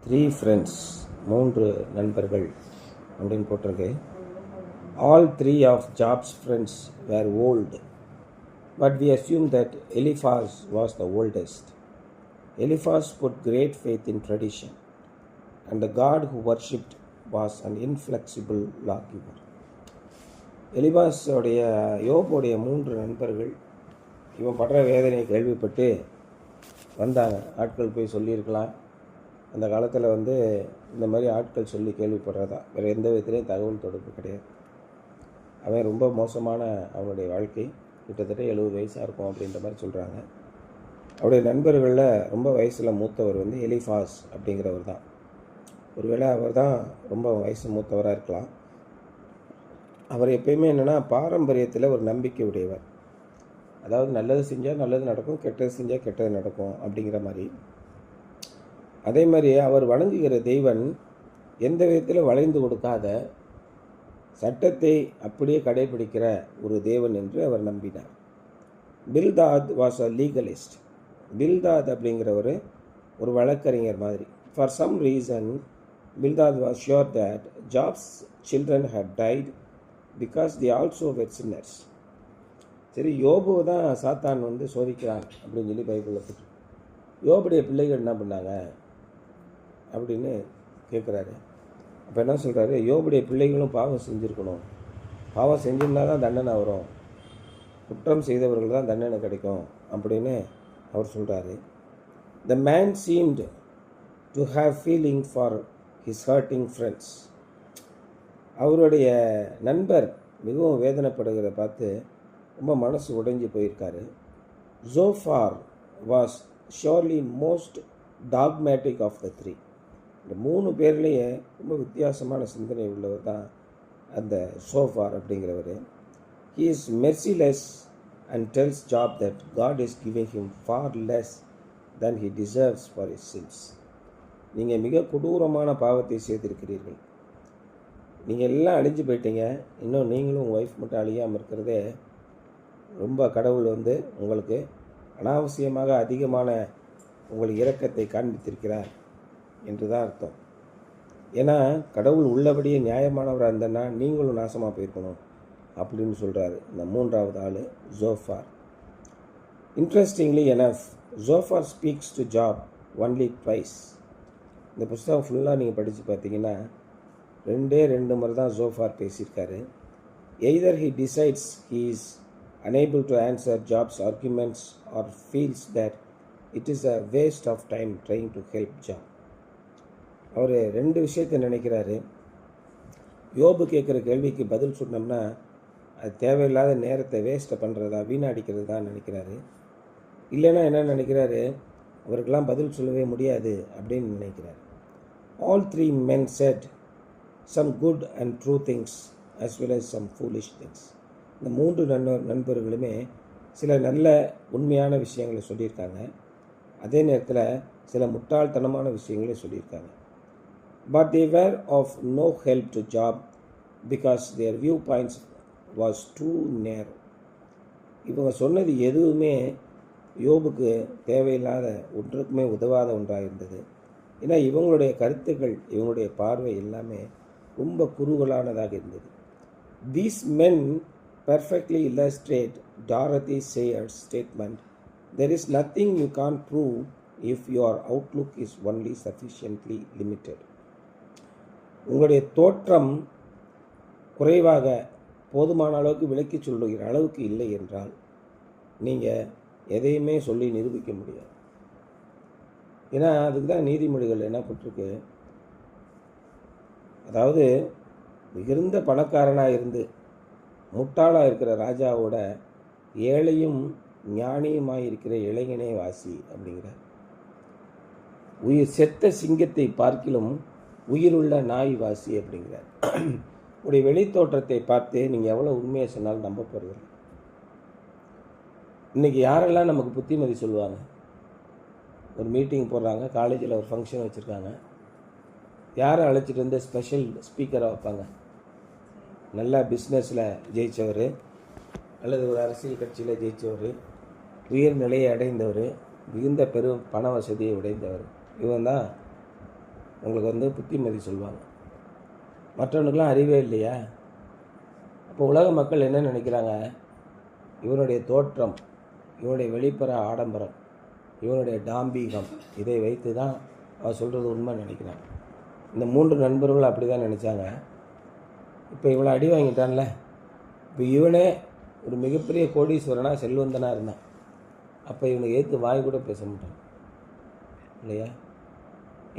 Three friends, மூன்று நண்பர்கள் அப்படின்னு போட்டிருக்கு. All three of jobs friends were old, but we assume that Eliphaz was the oldest. Eliphaz put great faith in tradition, and the God who worshipped was an inflexible lawgiver. எலிபாஸோடைய யோபுடைய மூன்று நண்பர்கள் இவன் படுற வேதனையை கேள்விப்பட்டு வந்தாங்க. ஆட்கள் போய் சொல்லியிருக்கலாம். அந்த காலத்தில் இந்த மாதிரி ஆட்கள் சொல்லி கேள்விப்படுறதா வேறு எந்த விதத்துலேயும் தகவல் தொடர்பு கிடையாது. அவன் ரொம்ப மோசமான அவனுடைய வாழ்க்கை, கிட்டத்தட்ட 70 வயசாக இருக்கும் அப்படின்ற மாதிரி சொல்கிறாங்க. அவருடைய நண்பர்களில் ரொம்ப வயசில் மூத்தவர் எலிஃபாஸ் அப்படிங்கிறவர் தான். ஒருவேளை அவர் தான் ரொம்ப வயசு மூத்தவராக இருக்கலாம். அவர் எப்பயுமே என்னென்னா பாரம்பரியத்தில் ஒரு நம்பிக்கை உடையவர். அதாவது நல்லது செஞ்சால் நல்லது நடக்கும், கெட்டது செஞ்சால் கெட்டது நடக்கும் அப்படிங்கிற மாதிரி. அதே மாதிரி அவர் வணங்குகிற தெய்வன் எந்த விதத்தில் வளைந்து கொடுக்காத சட்டத்தை அப்படியே கடைபிடிக்கிற ஒரு தேவன் என்று அவர் நம்பினார். Bildad was a legalist. Bildad அப்படிங்கிறவர் ஒரு வழக்கறிஞர் மாதிரி. For some reason Bildad was sure that Job's children had died because they also were sinners. சரி, யோபுவை தான் சாத்தான் சோதிக்கிறான் அப்படின்னு சொல்லி பைபிளில் போட்டு, யோபுடைய பிள்ளைகள் என்ன பண்ணாங்க அப்படின்னு கேட்குறாரு. அப்போ என்ன சொல்கிறாரு, யோபுடைய பிள்ளைகளும் பாவம் செஞ்சுருக்கணும், பாவம் செஞ்சிருந்தா தான் தண்டனை வரும், குற்றம் செய்தவர்கள் தான் தண்டனை கிடைக்கும் அப்படின்னு அவர் சொல்கிறாரு. The man seemed to have feeling for his hurting friends. அவருடைய நண்பர் மிகவும் வேதனைப்படுகிறத பார்த்து ரொம்ப மனசு உடைஞ்சு போயிருக்காரு. Zophar was surely most dogmatic of the three. இந்த 3 பேர்லேயே ரொம்ப வித்தியாசமான சிந்தனை உள்ளவர் தான் அந்த சோஃபார் அப்படிங்கிறவர். He is merciless and tells Job that God is giving him far less than he deserves for his sins. நீங்கள் மிக கொடூரமான பாவத்தை செய்திருக்கிறீர்கள், நீங்கள் எல்லாம் அழிஞ்சு போயிட்டீங்க, இன்னும் நீங்களும் உங்கள் ஒய்ஃப் மட்டும் அழியாமல் இருக்கிறதே ரொம்ப கடவுள் உங்களுக்கு அனாவசியமாக அதிகமான உங்கள் இரக்கத்தை காண்பித்திருக்கிறார் என்று தான் அர்த்தம். ஏன்னா கடவுள் உள்ளபடியே நியாயமானவராக இருந்தனா நீங்களும் நாசமாக போயிருக்கணும் அப்படின்னு சொல்கிறாரு இந்த 3வது ஆள் Zophar. Interestingly enough, Zophar speaks to Job only twice. இந்த புஸ்தகம் ஃபுல்லாக நீங்கள் படித்து பார்த்தீங்கன்னா 2 முறை தான் ஜோஃபார் பேசியிருக்காரு. Either he decides he is unable to answer Job's arguments or feels that it is a waste of time trying to help Job. அவர் 2 விஷயத்தை நினைக்கிறாரு. யோபு கேட்குற கேள்விக்கு பதில் சொன்னோம்னா அது தேவையில்லாத நேரத்தை வேஸ்ட்டை பண்ணுறதா, வீணடிக்கிறது தான் நினைக்கிறாரு. இல்லைன்னா என்ன நினைக்கிறாரு, அவருக்கெல்லாம் பதில் சொல்லவே முடியாது அப்படின்னு நினைக்கிறார். All 3 men said some good and true things as well as some foolish things. இந்த 3 நண்பர்களுமே சில நல்ல உண்மையான விஷயங்களை சொல்லியிருக்காங்க, அதே நேரத்தில் சில முட்டாள்தனமான விஷயங்களை சொல்லியிருக்காங்க. But they were of no help to Job because their viewpoints was too narrow. இவங்க சொன்னது எதுவுமே யோபுக்கு தேவையில்லாத ஒன்றுக்குமே உதவாத ஒன்றாக இருந்தது. ஏன்னா இவங்களுடைய கருத்துக்கள், இவங்களுடைய பார்வை எல்லாமே ரொம்ப குறுகலானதாக இருந்தது. These men perfectly illustrate Dorothy Sayers' statement, there is nothing you can't prove if your outlook is only sufficiently limited. உங்களுடைய தோற்றம் குறைவாக போதுமான அளவுக்கு விளக்கி சொல்லுகிற அளவுக்கு இல்லை என்றால் நீங்கள் எதையுமே சொல்லி நிரூபிக்க முடியாது. ஏன்னா அதுக்கு தான் நீதிமொழிகள் என்ன போட்டிருக்கு, அதாவது மிகுந்த பணக்காரனாக இருந்து முட்டாளாக இருக்கிற ராஜாவோட ஏழையும் ஞானியுமாக இருக்கிற இளைஞனே வாசி அப்படிங்கிறார். செத்த சிங்கத்தை பார்க்கிலும் உயிருள்ள நாய் வாசி அப்படிங்கிறார். உடைய வெளித்தோற்றத்தை பார்த்து நீங்கள் எவ்வளோ உண்மையை சொன்னாலும் நம்ப போகிறது. இன்றைக்கி யாரெல்லாம் நமக்கு புத்திமதி சொல்லுவாங்க, ஒரு மீட்டிங் போடுறாங்க, காலேஜில் ஒரு ஃபங்க்ஷன் வச்சுருக்காங்க, யாரை அழைச்சிட்டு ஸ்பெஷல் ஸ்பீக்கராக வைப்பாங்க, நல்லா பிஸ்னஸில் ஜெயித்தவர் அல்லது ஒரு அரசியல் கட்சியில் ஜெயித்தவர், உயர்நிலையை அடைந்தவர், மிகுந்த பெரும் பண வசதியை உடைந்தவர், இவன் தான் உங்களுக்கு வந்து புத்திமதி சொல்லுவாங்க. மற்றவனுக்கெல்லாம் அறிவே இல்லையா? அப்போ உலக மக்கள் என்ன நினைக்கிறாங்க? இவனுடைய தோற்றம், இவனுடைய வெளிப்புற ஆடம்பரம், இவனுடைய டாம்பீகம், இதை வைத்து தான் அவன் சொல்கிறது உண்மை நினைக்கிறான். இந்த 3 நண்பர்கள் அப்படி தான் நினச்சாங்க. இப்போ இவனை அடி வாங்கிட்டான்ல, இப்போ இவனே ஒரு மிகப்பெரிய கோடீஸ்வரனாக செல்வந்தனாக இருந்தான். அப்போ இவனுக்கு ஏற்று வாய் கூட பேச மாட்டான் இல்லையா?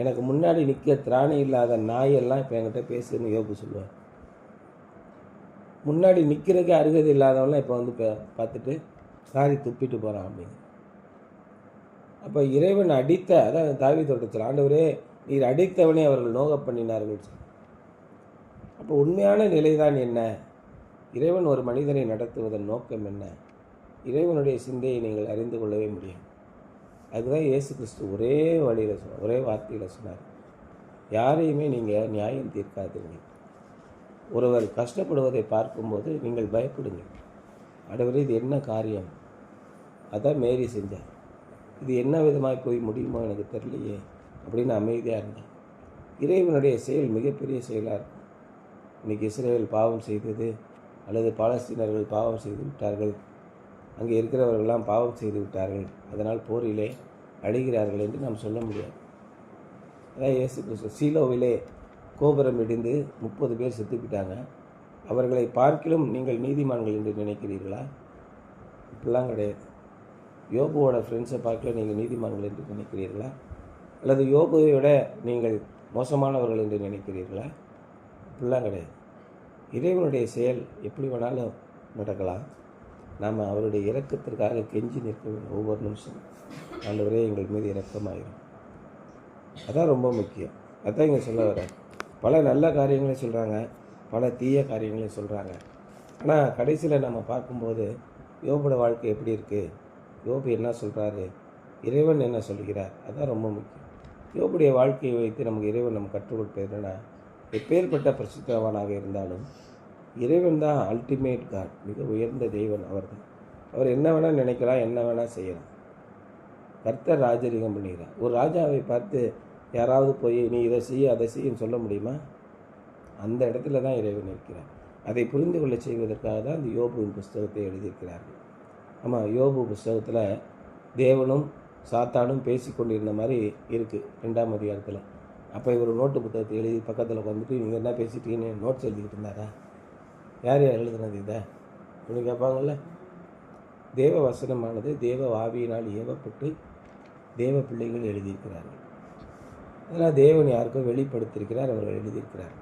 எனக்கு முன்னாடி நிற்க திராணி இல்லாத நாயெல்லாம் இப்போ என்கிட்ட பேசுன்னு யோபு சொல்லுவார். முன்னாடி நிற்கிறதுக்கு அருகதை இல்லாதவன்லாம் இப்போ வந்து பார்த்துட்டு காரி துப்பிட்டு போகிறான் அப்படின்னு. அப்போ இறைவன் அடித்த, அதான் தாவீதோட சொல்ல, ஆண்டவரே நீர் அடித்தவனே அவர்கள் நோக பண்ணினார்கள். அப்போ உண்மையான நிலைதான் என்ன? இறைவன் ஒரு மனிதனை நடத்துவதன் நோக்கம் என்ன? இறைவனுடைய சிந்தையை நீங்கள் அறிந்து கொள்ளவே முடியும். அதுதான் இயேசு கிறிஸ்து ஒரே வழியில் சொன்னார், ஒரே வார்த்தையில் சொன்னார், யாரையுமே நீங்கள் நியாயம் தீர்க்காதீர்கள். ஒருவர் கஷ்டப்படுவதை பார்க்கும்போது நீங்கள் பயப்படுங்க. ஆண்டவரே இது என்ன காரியம்? அதான் மேரி செஞ்சார். இது என்ன விதமாக போய் முடியுமோ எனக்கு தெரியலையே அப்படின்னு அமைதியாக இருந்தார். இறைவனுடைய செயல் மிகப்பெரிய செயலாக இருக்கும். இன்றைக்கி இஸ்ரேல் பாவம் செய்தது, அல்லது பாலஸ்தீனர்கள் பாவம் செய்து விட்டார்கள், அங்கே இருக்கிறவர்களெல்லாம் பாவம் செய்து விட்டார்கள், அதனால் போரிலே அழிகிறார்கள் என்று நாம் சொல்ல முடியாது. அதான் இயேசு கிறிஸ்து சீலோவிலே கோபுரம் இடிந்து 30 பேர் செத்துக்கிட்டாங்க. அவர்களை பார்க்கிலும் நீங்கள் நீதிமான்கள் என்று நினைக்கிறீர்களா? இப்படிலாம் கிடையாது. யோபுவோட ஃப்ரெண்ட்ஸை பார்க்கல நீங்கள் நீதிமான்கள் என்று நினைக்கிறீர்களா? அல்லது யோபுவை விட நீங்கள் மோசமானவர்கள் என்று நினைக்கிறீர்களா? இப்படிலாம் கிடையாது. இறைவனுடைய செயல் எப்படி வேணாலும் நடக்கலாம். நாம் அவருடைய இரக்கத்திற்காக கெஞ்சி நிற்க வேண்டும். ஒவ்வொரு நிமிஷம் ஆண்டவரே எங்கள் மீது இரக்கமாயிரும். அதான் ரொம்ப முக்கியம். அதான் இங்கே சொல்ல வர. பல நல்ல காரியங்களை சொல்கிறாங்க, பல தீய காரியங்களை சொல்கிறாங்க. ஆனால் கடைசியில் நம்ம பார்க்கும்போது யோபோட வாழ்க்கை எப்படி இருக்குது, யோபு என்ன சொல்கிறாரு, இறைவன் என்ன சொல்கிறார், அதுதான் ரொம்ப முக்கியம். யோபுடைய வாழ்க்கையை வைத்து நமக்கு இறைவன் நம்ம கற்றுக் கொடுப்பது என்னென்னா, எப்பேற்பட்ட பிரசித்தவானாக இருந்தாலும் இறைவன் தான் அல்டிமேட் காட், மிக உயர்ந்த தெய்வன் அவர் தான். அவர் என்ன வேணால் நினைக்கலாம், என்ன வேணால் செய்யலாம். கர்த்தர் ராஜரீகம் பண்ணுகிறார். ஒரு ராஜாவை பார்த்து யாராவது போய் நீ இதை செய்ய அதை செய்யன்னு சொல்ல முடியுமா? அந்த இடத்துல தான் இறைவன் இருக்கிறார். அதை புரிந்து கொள்ள செய்வதற்காக தான் இந்த யோபுவின் புஸ்தகத்தை எழுதியிருக்கிறார்கள். ஆமாம், யோபு புஸ்தகத்தில் தேவனும் சாத்தானும் பேசி கொண்டிருந்த மாதிரி இருக்குது 2ஆம் அதிகாரத்தில். அப்போ இவர் நோட்டு புத்தகத்தை எழுதி பக்கத்தில் வந்துட்டு நீங்கள் என்ன பேசிட்டீங்கன்னு நோட்ஸ் எழுதிக்கிட்டு இருந்தாரா? யார் யார் எழுதுனது இதை அப்படின்னு கேட்பாங்கள்ல. தேவ வசனமானது தேவ ஆவியினால் ஏவப்பட்டு தேவ பிள்ளைகள் எழுதியிருக்கிறார்கள். அதனால் தேவன் யாருக்கோ வெளிப்படுத்தியிருக்கிறார், அவர்கள் எழுதியிருக்கிறார்.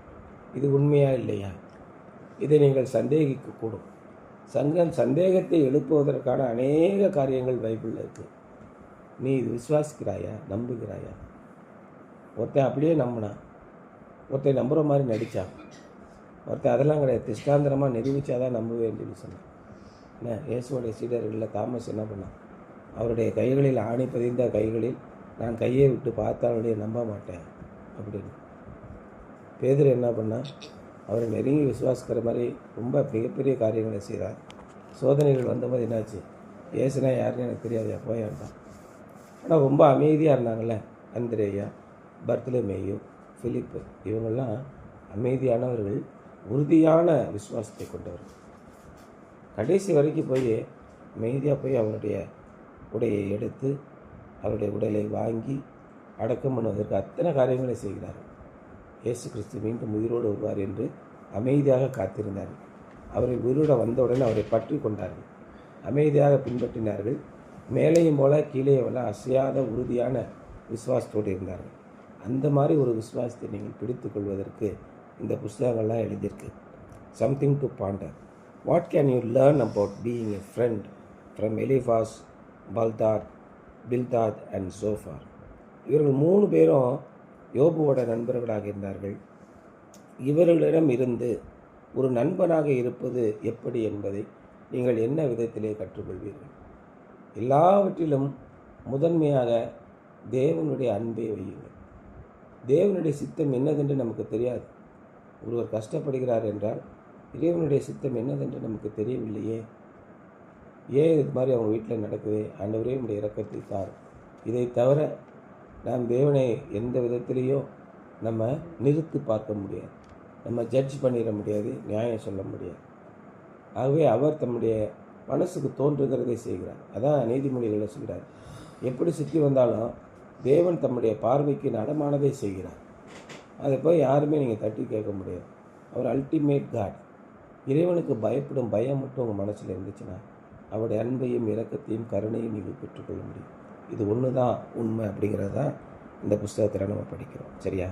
இது உண்மையா இல்லையா? இதை நீங்கள் சந்தேகிக்கக்கூடும். சந்தேகத்தை எழுப்புவதற்கான அநேக காரியங்கள் பைபிளில் இருக்குது. நீ இது விசுவாசிக்கிறாயா, நம்புகிறாயா? ஒருத்தன் அப்படியே நம்பினான், ஒருத்தன் நம்புகிற மாதிரி நடித்தான், ஒருத்தன் அதெல்லாம் கிடையாது திஷ்டாந்திரமாக நிரூபித்தாதான் நம்புவேன் சொல்லி சொன்னான். என்ன இயேசுவோடைய சீடர்களில் தாமஸ் என்ன பண்ணான்? அவருடைய கைகளில் ஆணி பதிந்த கைகளில் நான் கையை விட்டு பார்த்தாலுடைய நம்ப மாட்டேன் அப்படின்னு. பேதுரு என்ன பண்ணால் அவரை நெருங்கி விசுவாசிக்கிற மாதிரி ரொம்ப மிகப்பெரிய காரியங்களை செய்தார். சோதனைகள் வந்தபோது என்னாச்சு? இயேசுனா யாருன்னு எனக்கு தெரியாது போயான்தான். ஆனால் ரொம்ப அமைதியாக இருந்தாங்கள்ல, அந்திரேயா, பர்த்தலமேயு, பிலிப்பு, இவங்கெல்லாம் அமைதியானவர்கள், உறுதியான விசுவாசத்தை கொண்டவர்கள். கடைசி வரைக்கும் போய் அமைதியாக போய் அவருடைய உடையை எடுத்து அவருடைய உடலை வாங்கி அடக்கம் பண்ணுவதற்கு அத்தனை காரியங்களை செய்கிறார்கள். இயேசு கிறிஸ்து மீண்டும் உயிரோடு வருவார் என்று அமைதியாக காத்திருந்தார்கள். அவரை உயிரோடு வந்தவுடன் அவரை பற்றி கொண்டார்கள், அமைதியாக பின்பற்றினார்கள். மேலேயும் போல கீழே போல அசையாத உறுதியான விசுவாசத்தோடு இருந்தார்கள். அந்த மாதிரி ஒரு விசுவாசத்தை நீங்கள் பிடித்து கொள்வதற்கு இந்த புஸ்தகங்கள்லாம் எழுதியிருக்கு. Something to ponder. What can you learn about being a friend from Eliphaz, Bildad and Zophar. இவர்கள் 3 பேரும் யோபுவோட நண்பர்களாக இருந்தார்கள். இவர்களிடம் இருந்து ஒரு நண்பனாக இருப்பது எப்படி என்பதை நீங்கள் என்ன விதத்திலே கற்றுக்கொள்வீர்கள்? எல்லாவற்றிலும் முதன்மையாக தேவனுடைய அன்பை வையுங்கள். தேவனுடைய சித்தம் என்னதென்று நமக்கு தெரியாது. ஒருவர் கஷ்டப்படுகிறார் என்றால் இறைவனுடைய சித்தம் என்னதென்று நமக்கு தெரியவில்லையே. ஏன் இது மாதிரி அவங்க வீட்டில் நடக்குது? ஆண்டவரே உடைய இரக்கத்தை தார். இதை தவிர நாம் தேவனை எந்த விதத்திலேயோ நம்ம நிறுத்து பார்க்க முடியாது, நம்ம ஜட்ஜ் பண்ணிட முடியாது, நியாயம் சொல்ல முடியாது. ஆகவே அவர் தம்முடைய மனசுக்கு தோன்றுகிறதை செய்கிறார். அதான் நீதிமொழிகளை சொல்கிறார், எப்படி சுற்றி வந்தாலும் தேவன் தம்முடைய பார்வைக்கு நடமானதை செய்கிறார். அதை போய் யாருமே நீங்கள் தட்டி கேட்க முடியாது. அவர் அல்டிமேட் காட். இறைவனுக்கு பயப்படும் பயம் மட்டும் உங்கள் மனசில் இருந்துச்சுன்னா அவருடைய அன்பையும் இரக்கத்தையும் கருணையும் நீங்கள் பெற்றுக்கொள்ள முடியும். இது ஒன்று தான் உண்மை அப்படிங்கிறது தான் இந்த புஸ்தகத்தில் நம்ம படிக்கிறோம். சரியா?